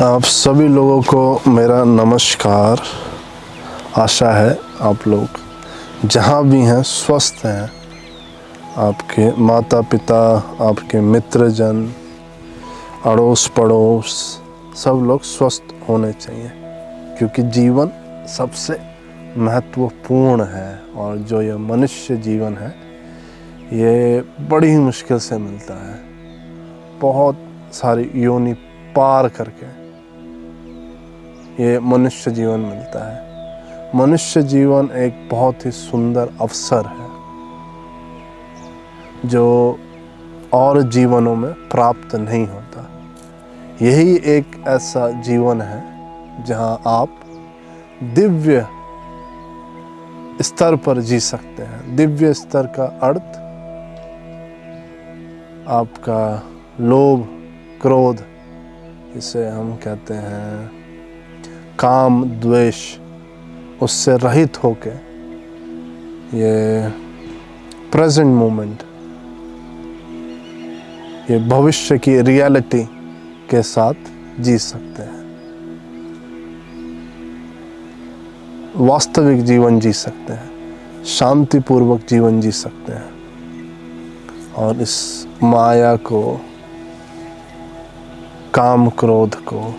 आप सभी लोगों को मेरा नमस्कार। आशा है आप लोग जहाँ भी हैं स्वस्थ हैं। आपके माता पिता, आपके मित्रजन, अड़ोस पड़ोस सब लोग स्वस्थ होने चाहिए, क्योंकि जीवन सबसे महत्वपूर्ण है। और जो ये मनुष्य जीवन है ये बड़ी ही मुश्किल से मिलता है। बहुत सारी योनि पार करके ये मनुष्य जीवन मिलता है। मनुष्य जीवन एक बहुत ही सुंदर अवसर है जो और जीवनों में प्राप्त नहीं होता। यही एक ऐसा जीवन है जहां आप दिव्य स्तर पर जी सकते हैं। दिव्य स्तर का अर्थ आपका लोभ, क्रोध, इसे हम कहते हैं काम, द्वेष, उससे रहित होके ये प्रेजेंट मोमेंट, ये भविष्य की रियलिटी के साथ जी सकते हैं। वास्तविक जीवन जी सकते हैं, शांतिपूर्वक जीवन जी सकते हैं और इस माया को, काम क्रोध को,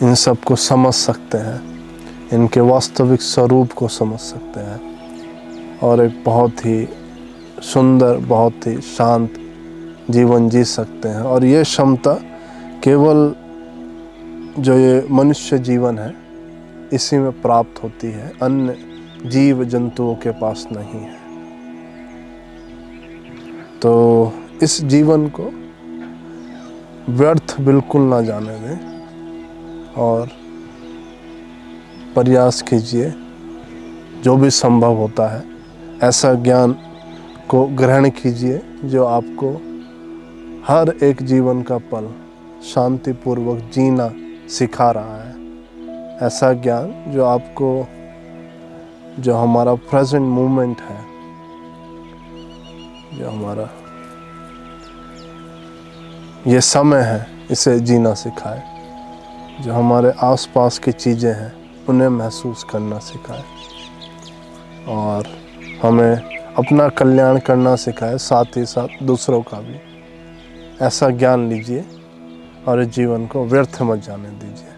इन सब को समझ सकते हैं, इनके वास्तविक स्वरूप को समझ सकते हैं और एक बहुत ही सुंदर, बहुत ही शांत जीवन जी सकते हैं। और ये क्षमता केवल जो ये मनुष्य जीवन है इसी में प्राप्त होती है, अन्य जीव जंतुओं के पास नहीं है। तो इस जीवन को व्यर्थ बिल्कुल ना जाने दें और प्रयास कीजिए जो भी संभव होता है ऐसा ज्ञान को ग्रहण कीजिए जो आपको हर एक जीवन का पल शांतिपूर्वक जीना सिखा रहा है। ऐसा ज्ञान जो आपको, जो हमारा प्रेजेंट मोमेंट है, जो हमारा ये समय है, इसे जीना सिखाए। जो हमारे आसपास की चीज़ें हैं उन्हें महसूस करना सिखाए और हमें अपना कल्याण करना सिखाए, साथ ही साथ दूसरों का भी। ऐसा ज्ञान लीजिए और इस जीवन को व्यर्थ मत जाने दीजिए।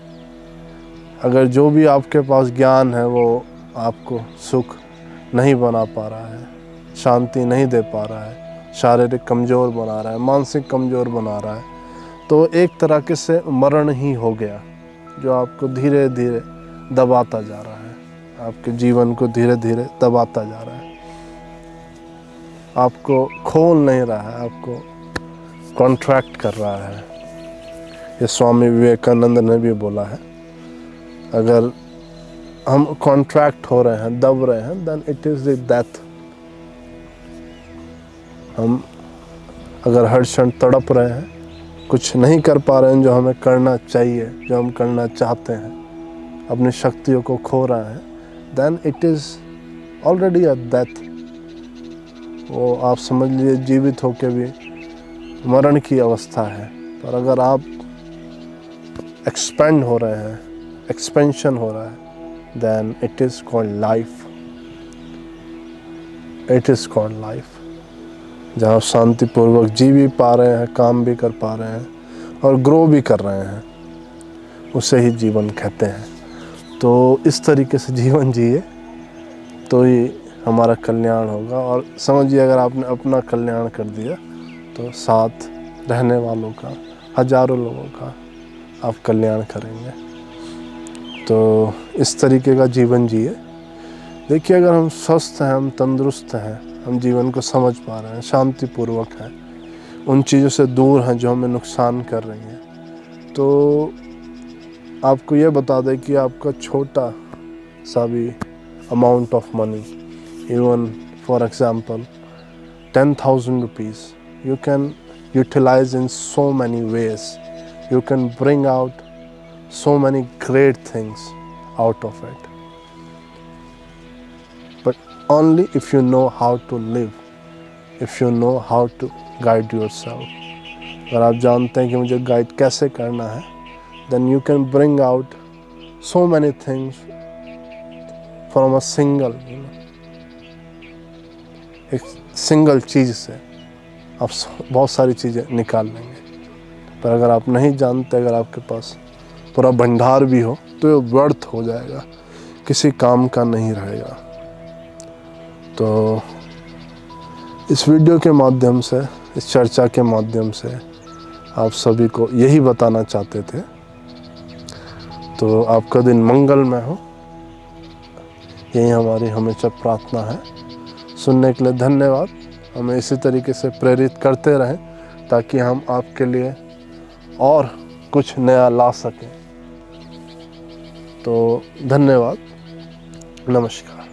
अगर जो भी आपके पास ज्ञान है वो आपको सुख नहीं बना पा रहा है, शांति नहीं दे पा रहा है, शारीरिक कमज़ोर बना रहा है, मानसिक कमज़ोर बना रहा है, तो एक तरह के से मरण ही हो गया जो आपको धीरे धीरे दबाता जा रहा है, आपके जीवन को धीरे धीरे दबाता जा रहा है, आपको खोल नहीं रहा है, आपको कॉन्ट्रैक्ट कर रहा है। ये स्वामी विवेकानंद ने भी बोला है, अगर हम कॉन्ट्रैक्ट हो रहे हैं, दब रहे हैं, then it is the death. हम अगर हर क्षण तड़प रहे हैं, कुछ नहीं कर पा रहे हैं जो हमें करना चाहिए, जो हम करना चाहते हैं, अपनी शक्तियों को खो रहे हैं, then it is already a death. वो आप समझ लीजिए जीवित होके भी मरण की अवस्था है। पर अगर आप एक्सपेंड हो रहे हैं, एक्सपेंशन हो रहा है, then it is called life. It is called life, जहाँ शांतिपूर्वक जी भी पा रहे हैं, काम भी कर पा रहे हैं और ग्रो भी कर रहे हैं, उसे ही जीवन कहते हैं। तो इस तरीके से जीवन जिए तो ही हमारा कल्याण होगा। और समझिए अगर आपने अपना कल्याण कर दिया तो साथ रहने वालों का, हजारों लोगों का आप कल्याण करेंगे। तो इस तरीके का जीवन जिए। देखिए, अगर हम स्वस्थ हैं, हम तंदुरुस्त हैं, हम जीवन को समझ पा रहे हैं, शांतिपूर्वक हैं, उन चीज़ों से दूर हैं जो हमें नुकसान कर रही हैं, तो आपको ये बता दें कि आपका छोटा सा भी amount of money, even for example 10,000 rupees, you can utilize in so many ways. You can bring out so many great things out of it. But only if you know how to live, if you know how to guide yourself. अगर आप जानते हैं कि मुझे guide कैसे करना है, then you can bring out so many things from a single, एक सिंगल चीज़ से आप बहुत सारी चीज़ें निकाल लेंगे। पर अगर आप नहीं जानते, अगर आपके पास पूरा भंडार भी हो तो ये व्यर्थ हो जाएगा, किसी काम का नहीं रहेगा। तो इस वीडियो के माध्यम से, इस चर्चा के माध्यम से आप सभी को यही बताना चाहते थे। तो आपका दिन मंगलमय हो, यही हमारी हमेशा प्रार्थना है। सुनने के लिए धन्यवाद। हमें इसी तरीके से प्रेरित करते रहें ताकि हम आपके लिए और कुछ नया ला सकें। तो धन्यवाद, नमस्कार।